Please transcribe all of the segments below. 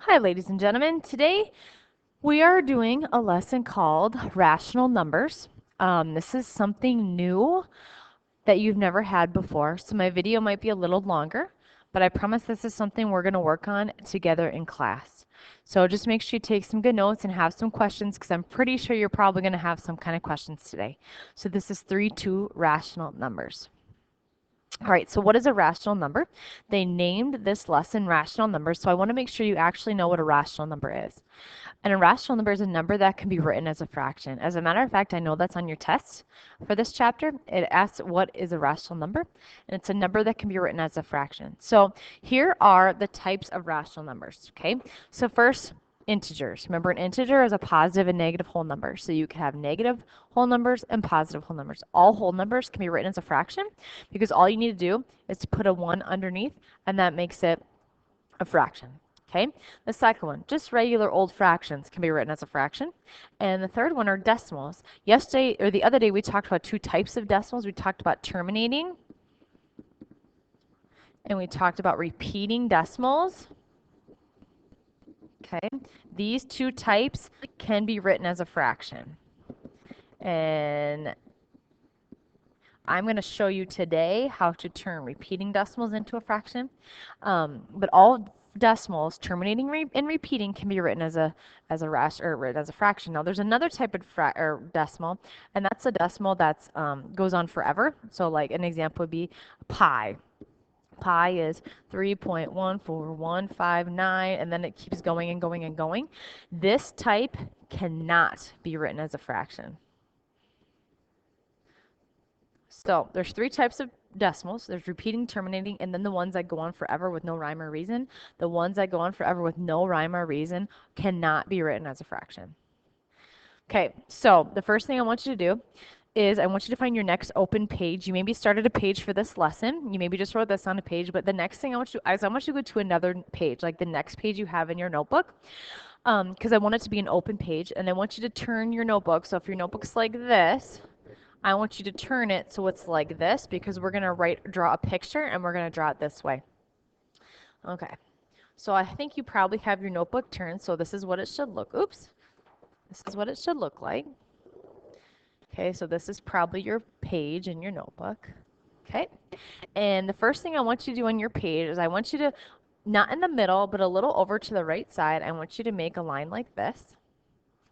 Hi, ladies and gentlemen. Today we are doing a lesson called Rational Numbers. This is something new that you've never had before, so my video might be a little longer, but I promise this is something we're going to work on together in class. So just make sure you take some good notes and have some questions because I'm pretty sure you're probably going to have some kind of questions today. So this is 3-2 rational numbers. All right, so what is a rational number? They named this lesson rational numbers, so I want to make sure you actually know what a rational number is. And a rational number is a number that can be written as a fraction. As a matter of fact, I know that's on your test for this chapter. It asks what is a rational number, and it's a number that can be written as a fraction. So here are the types of rational numbers, okay? So first, integers. Remember, an integer is a positive and negative whole number. So you can have negative whole numbers and positive whole numbers. All whole numbers can be written as a fraction because all you need to do is to put a 1 underneath, and that makes it a fraction. Okay, the second one, just regular old fractions can be written as a fraction. And the third one are decimals. Yesterday, or the other day, we talked about two types of decimals. We talked about terminating, and we talked about repeating decimals. Okay, these two types can be written as a fraction. And I'm going to show you today how to turn repeating decimals into a fraction. But all decimals, terminating and repeating, can be written as a fraction. Now, there's another type of decimal, and that's a decimal that's goes on forever. So, like an example would be pi. Pi is 3.14159, and then it keeps going and going and going. This type cannot be written as a fraction. So there's three types of decimals. There's repeating, terminating, and then the ones that go on forever with no rhyme or reason. The ones that go on forever with no rhyme or reason cannot be written as a fraction. Okay, so the first thing I want you to do is I want you to find your next open page. You maybe started a page for this lesson. You maybe just wrote this on a page, but the next thing I want you to do is I want you to go to another page, like the next page you have in your notebook, because I want it to be an open page, and I want you to turn your notebook. So if your notebook's like this, I want you to turn it so it's like this because we're going to draw a picture and we're going to draw it this way. Okay, so I think you probably have your notebook turned, so this is what it should look. Oops. This is what it should look like. Okay, so this is probably your page in your notebook. Okay, and the first thing I want you to do on your page is I want you to, not in the middle, but a little over to the right side, I want you to make a line like this,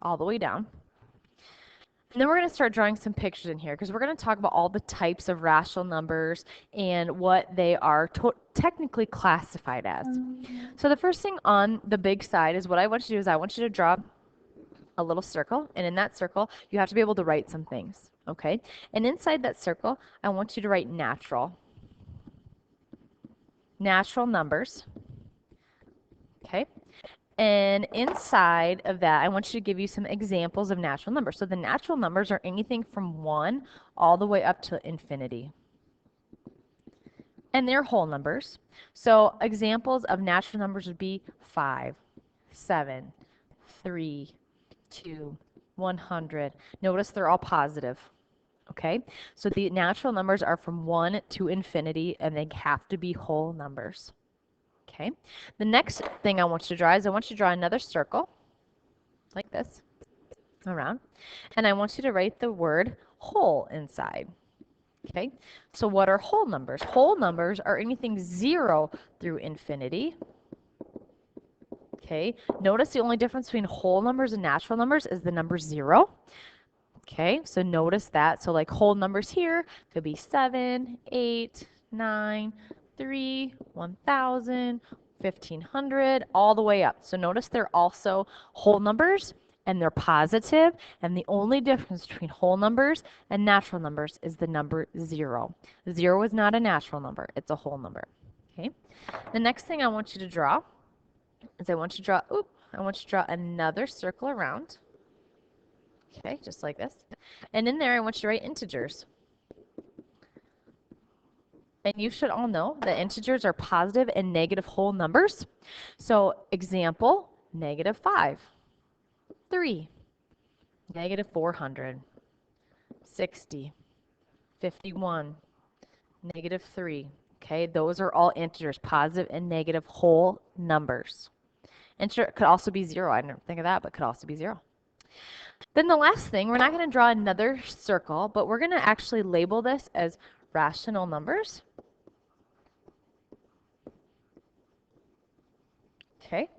all the way down. And then we're going to start drawing some pictures in here because we're going to talk about all the types of rational numbers and what they are technically classified as. So the first thing on the big side is what I want you to do is I want you to draw a little circle, and in that circle you have to be able to write some things, okay? And inside that circle I want you to write natural numbers, okay? And inside of that, I want you to give you some examples of natural numbers. So the natural numbers are anything from 1 all the way up to infinity. And they're whole numbers. So examples of natural numbers would be 5, 7, 3, 2, 100. Notice they're all positive. Okay? So the natural numbers are from 1 to infinity, and they have to be whole numbers. Okay, the next thing I want you to draw is I want you to draw another circle, like this, around, and I want you to write the word whole inside. Okay, so what are whole numbers? Whole numbers are anything 0 through infinity. Okay, notice the only difference between whole numbers and natural numbers is the number 0. Okay, so notice that. So like whole numbers here could be 7, 8, 9, 3, 1,000, 1,500, all the way up. So notice they're also whole numbers and they're positive, and the only difference between whole numbers and natural numbers is the number 0. 0 is not a natural number, it's a whole number. Okay, the next thing I want you to draw is I want you to draw another circle around. Okay, just like this. And in there I want you to write integers. And you should all know that integers are positive and negative whole numbers. So example, -5, 3, -400, 60, 51, -3. Okay, those are all integers, positive and negative whole numbers. Integer could also be 0. I didn't think of that, but could also be 0. Then the last thing, we're not going to draw another circle, but we're going to actually label this as rational numbers. Okay.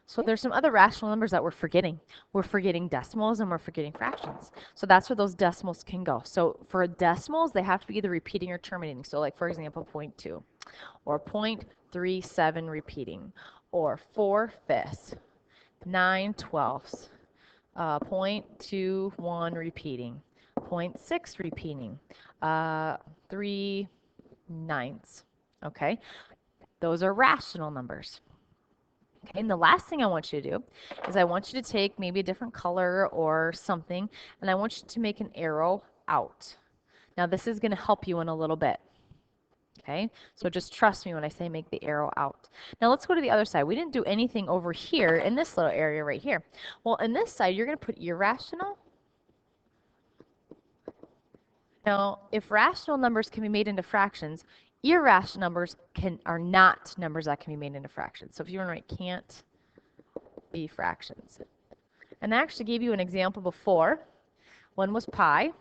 So there's some other rational numbers that we're forgetting. We're forgetting decimals and we're forgetting fractions. So that's where those decimals can go. So for decimals, they have to be either repeating or terminating. So like, for example, 0.2 or 0.37 repeating or 4/5, 9/12, 0.21 repeating, 0.6 repeating, 3/9. Okay, those are rational numbers. Okay, and the last thing I want you to do is I want you to take maybe a different color or something, and I want you to make an arrow out. Now this is going to help you in a little bit. Okay, so just trust me when I say make the arrow out. Now let's go to the other side. We didn't do anything over here in this little area right here. Well, in this side, you're going to put irrational. Now, if rational numbers can be made into fractions, irrational numbers are not numbers that can be made into fractions. So if you want to write can't be fractions. And I actually gave you an example before. One was pi.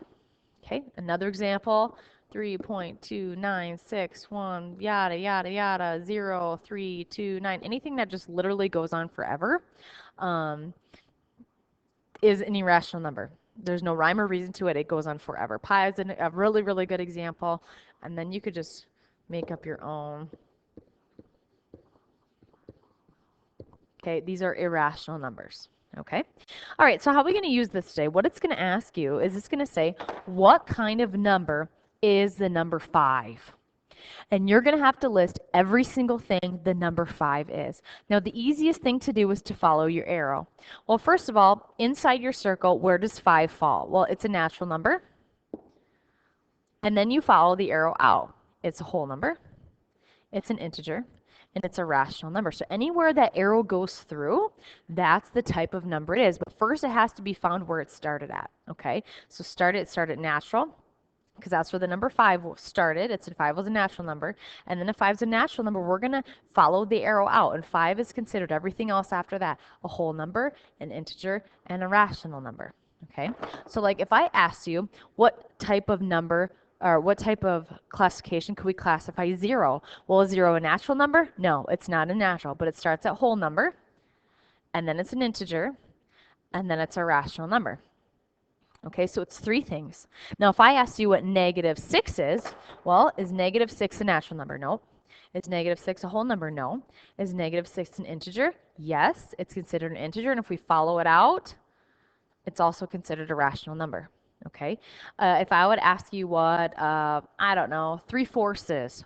Okay, another example, 3.2961, yada, yada, yada, 0, 3, 2, 9. Anything that just literally goes on forever is an irrational number. There's no rhyme or reason to it. It goes on forever. Pi is a really, really good example. And then you could just make up your own. Okay, these are irrational numbers. Okay. All right, so how are we going to use this today? What it's going to ask you is it's going to say, what kind of number is the number 5? And you're going to have to list every single thing the number 5 is. Now, the easiest thing to do is to follow your arrow. Well, first of all, inside your circle, where does 5 fall? Well, it's a natural number. And then you follow the arrow out. It's a whole number. It's an integer. And it's a rational number. So anywhere that arrow goes through, that's the type of number it is. But first, it has to be found where it started at. Okay? So start at natural, because that's where the number 5 started. 5 was a natural number. And then if 5 is a natural number, we're going to follow the arrow out. And 5 is considered everything else after that: a whole number, an integer, and a rational number. Okay? So like if I asked you what type of number or what type of classification could we classify 0? Well, is 0 a natural number? No, it's not a natural, but it starts at whole number, and then it's an integer, and then it's a rational number. Okay, so it's 3 things. Now, if I ask you what -6 is, well, is -6 a natural number? No. Is -6 a whole number? No. Is -6 an integer? Yes, it's considered an integer, and if we follow it out, it's also considered a rational number. Okay, if I would ask you what, I don't know, 3/4 is.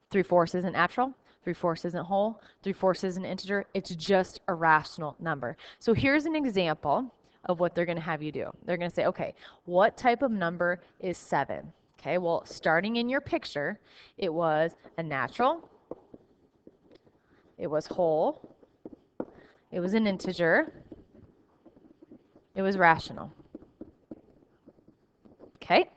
3/4 isn't natural. 3/4 isn't whole. 3/4 isn't integer. It's just a rational number. So here's an example of what they're going to have you do. They're going to say, okay, what type of number is 7? Okay, well, starting in your picture, it was a natural. It was whole. It was an integer. It was rational. Okay,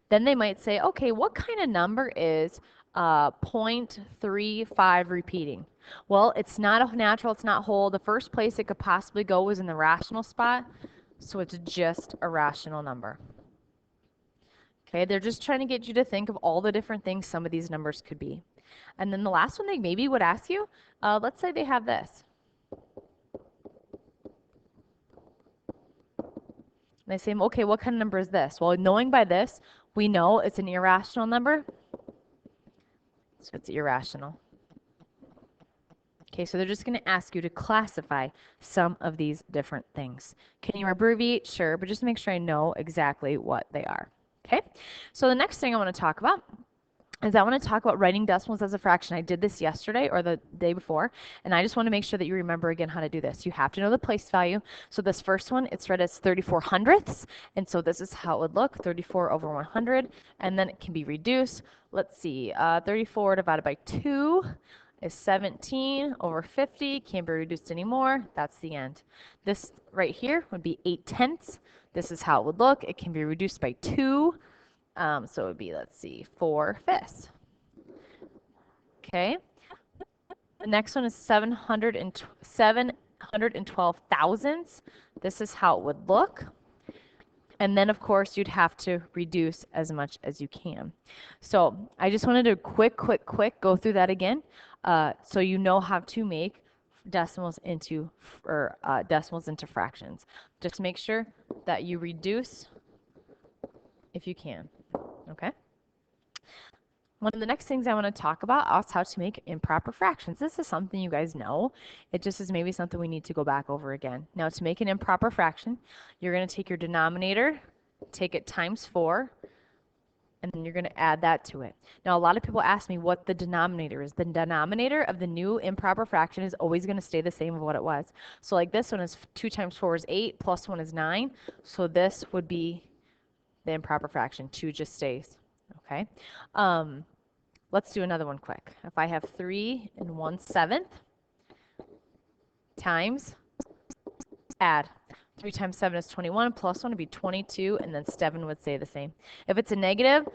then they might say, okay, what kind of number is 0.35 repeating? Well, it's not a natural, it's not whole. The first place it could possibly go is in the rational spot, so it's just a rational number. Okay, they're just trying to get you to think of all the different things some of these numbers could be. And then the last one they maybe would ask you, let's say they have this. They say, okay, what kind of number is this? Well, knowing by this, we know it's an irrational number. So it's irrational. Okay, so they're just going to ask you to classify some of these different things. Can you abbreviate? Sure, but just make sure I know exactly what they are. Okay, so the next thing I want to talk about is I want to talk about writing decimals as a fraction. I did this yesterday or the day before, and I just want to make sure that you remember again how to do this. You have to know the place value. So this first one, it's read as 34 hundredths, and so this is how it would look, 34 over 100, and then it can be reduced. Let's see, 34 divided by 2 is 17 over 50, can't be reduced anymore. That's the end. This right here would be 8/10. This is how it would look. It can be reduced by 2. So it would be, let's see, 4/5. Okay. The next one is 712 thousandths. This is how it would look. And then, of course, you'd have to reduce as much as you can. So I just wanted to quick go through that again, so you know how to make decimals into fractions. Just make sure that you reduce if you can. Okay. One of the next things I want to talk about is how to make improper fractions. This is something you guys know. It just is maybe something we need to go back over again. Now, to make an improper fraction, you're going to take your denominator, take it times 4, and then you're going to add that to it. Now, a lot of people ask me what the denominator is. The denominator of the new improper fraction is always going to stay the same of what it was. So like this one is 2 times 4 is 8, plus 1 is 9. So this would be the improper fraction. 2 just stays. Okay. Let's do another one quick. If I have 3 1/7 times, add. 3 times 7 is 21, plus 1 would be 22, and then 7 would stay the same. If it's a negative,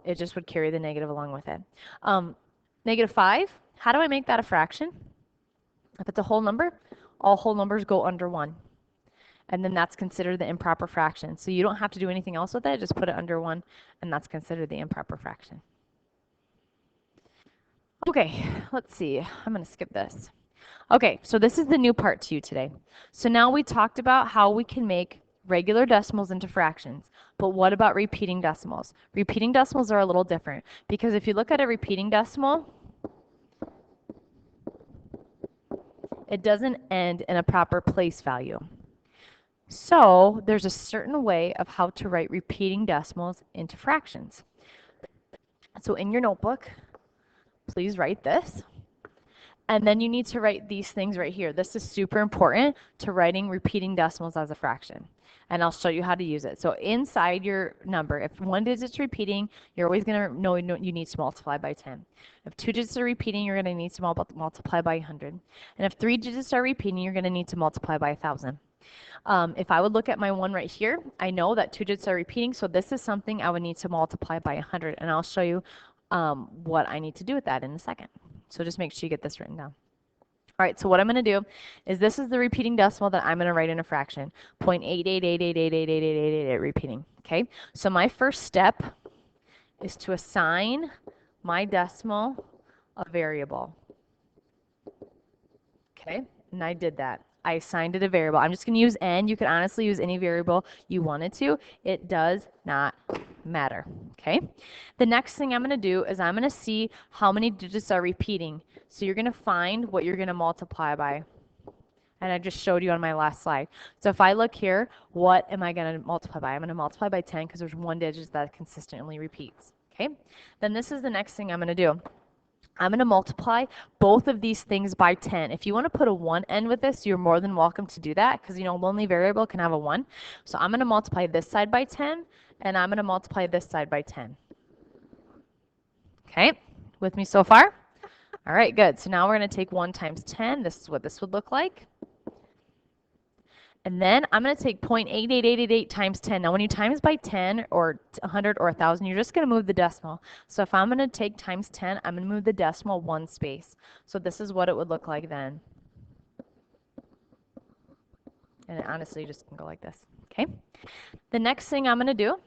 it just would carry the negative along with it. -5, how do I make that a fraction? If it's a whole number, all whole numbers go under 1. And then that's considered the improper fraction. So you don't have to do anything else with it, just put it under 1, and that's considered the improper fraction. Okay, let's see. I'm going to skip this. Okay, so this is the new part to you today. So now we talked about how we can make regular decimals into fractions. But what about repeating decimals? Repeating decimals are a little different, because if you look at a repeating decimal, it doesn't end in a proper place value. So there's a certain way of how to write repeating decimals into fractions. So in your notebook, please write this. And then you need to write these things right here. This is super important to writing repeating decimals as a fraction. And I'll show you how to use it. So inside your number, if one digit's repeating, you're always going to know you need to multiply by 10. If 2 digits are repeating, you're going to need to multiply by 100. And if 3 digits are repeating, you're going to need to multiply by 1,000. If I would look at my one right here, I know that 2 digits are repeating, so this is something I would need to multiply by 100. And I'll show you what I need to do with that in a second. So just make sure you get this written down. All right, so what I'm going to do is this is the repeating decimal that I'm going to write in a fraction. 0.8888888888 repeating. Okay, so my first step is to assign my decimal a variable. Okay, and I did that. I assigned it a variable. I'm just going to use n. You could honestly use any variable you wanted to. It does not matter. Okay. The next thing I'm going to do is I'm going to see how many digits are repeating. So you're going to find what you're going to multiply by. And I just showed you on my last slide. So if I look here, what am I going to multiply by? I'm going to multiply by 10 because there's one digit that consistently repeats. Okay. Then this is the next thing I'm going to do. I'm going to multiply both of these things by 10. If you want to put a 1 end with this, you're more than welcome to do that because, you know, only variable can have a 1. So I'm going to multiply this side by 10, and I'm going to multiply this side by 10. Okay, with me so far? All right, good. So now we're going to take 1 times 10. This is what this would look like. And then I'm going to take 0.88888 times 10. Now when you times by 10 or 100 or 1,000, you're just going to move the decimal. So if I'm going to take times 10, I'm going to move the decimal 1 space. So this is what it would look like then. And it honestly just can go like this. Okay. The next thing I'm going to do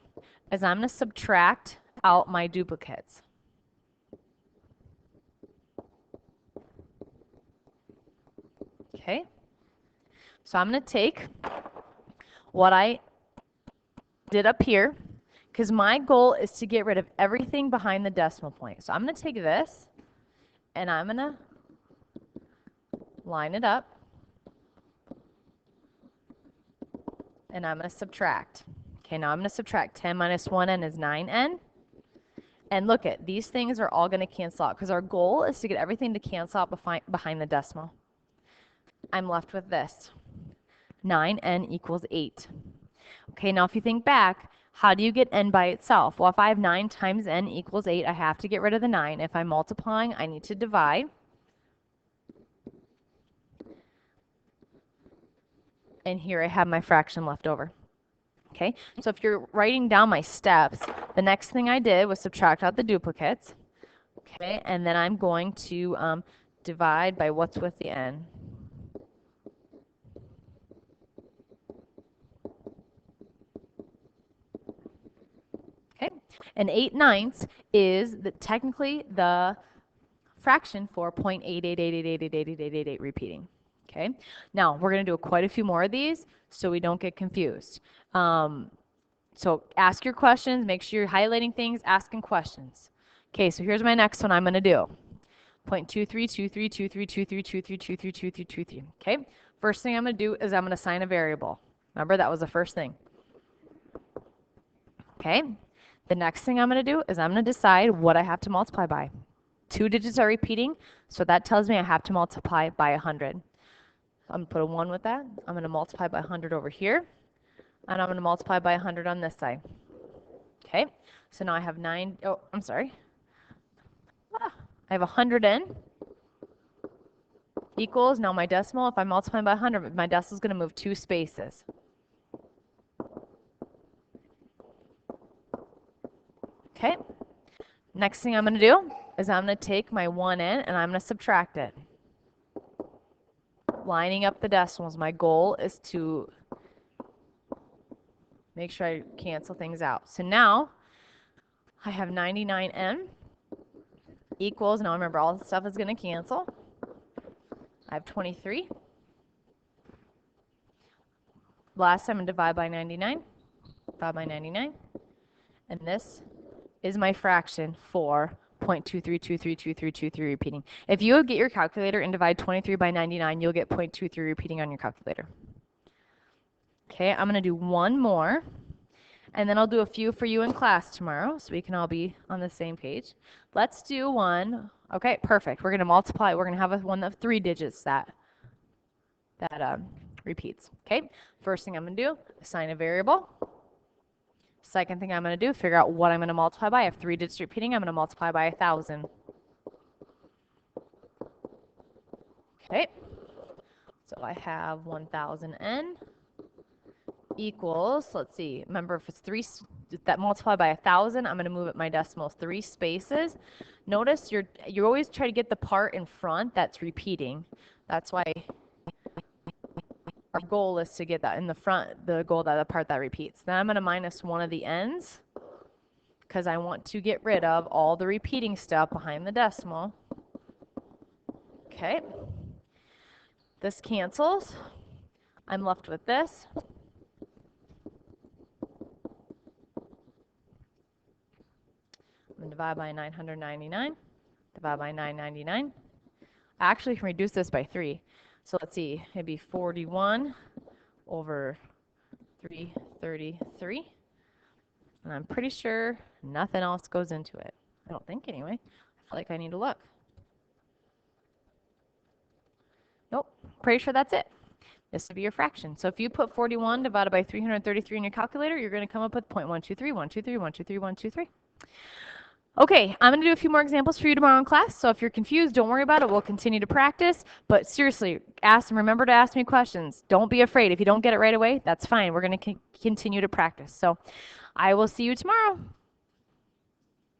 is I'm going to subtract out my duplicates. Okay. So I'm going to take what I did up here, because my goal is to get rid of everything behind the decimal point. So I'm going to take this, and I'm going to line it up, and I'm going to subtract. Okay, now I'm going to subtract 10 minus 1n is 9n. And look at, these things are all going to cancel out, because our goal is to get everything to cancel out behind the decimal. I'm left with this. 9n equals 8. Okay, now if you think back, how do you get n by itself? Well, if I have 9 times n equals 8, I have to get rid of the 9. If I'm multiplying, I need to divide. And here I have my fraction left over. Okay, so if you're writing down my steps, the next thing I did was subtract out the duplicates. Okay, and then I'm going to divide by what's with the n. Okay, and 8/9 is technically the fraction for 0.888888888 repeating. Okay, now we're going to do quite a few more of these so we don't get confused. So ask your questions, make sure you're highlighting things, asking questions. Okay, so here's my next one I'm going to do. 0.2323232323232323. Okay, first thing I'm going to do is I'm going to assign a variable. Remember, that was the first thing. Okay, the next thing I'm going to do is I'm going to decide what I have to multiply by. 2 digits are repeating, so that tells me I have to multiply by 100. I'm going to put a 1 with that. I'm going to multiply by 100 over here, and I'm going to multiply by 100 on this side. Okay, so now I have I have 100n equals, now my decimal, if I'm multiplying by 100, my decimal is going to move 2 spaces. Okay, next thing I'm going to do is I'm going to take my 1n and I'm going to subtract it. Lining up the decimals, my goal is to make sure I cancel things out. So now I have 99n equals, now remember all the stuff is going to cancel. I have 23. Last time I'm going to divide by 99. Divide by 99. And this is my fraction for 0.23232323 repeating. If you get your calculator and divide 23 by 99, you'll get 0.23 repeating on your calculator. Okay, I'm going to do one more, and then I'll do a few for you in class tomorrow so we can all be on the same page. Let's do one. Okay, perfect. We're going to multiply. We're going to have one of 3 digits that repeats. Okay, first thing I'm going to do, assign a variable. Second thing I'm going to do, figure out what I'm going to multiply by. I have 3 digits repeating. I'm going to multiply by 1,000. Okay, so I have 1,000n equals, let's see, remember if it's 3 that multiply by 1,000, I'm going to move it my decimal 3 spaces. Notice you always try to get the part in front that's repeating. That's why our goal is to get that in the front, the part that repeats. Then I'm going to minus one of the n's because I want to get rid of all the repeating stuff behind the decimal. Okay, this cancels. I'm left with this. I'm going to divide by 999, divide by 999. I actually can reduce this by 3. So let's see, it'd be 41 over 333. And I'm pretty sure nothing else goes into it. I don't think anyway. I feel like I need to look. Nope, pretty sure that's it. This would be your fraction. So if you put 41 divided by 333 in your calculator, you're going to come up with 0.123. Okay, I'm going to do a few more examples for you tomorrow in class. So if you're confused, don't worry about it. We'll continue to practice. But seriously, remember to ask me questions. Don't be afraid. If you don't get it right away, that's fine. We're going to continue to practice. So I will see you tomorrow.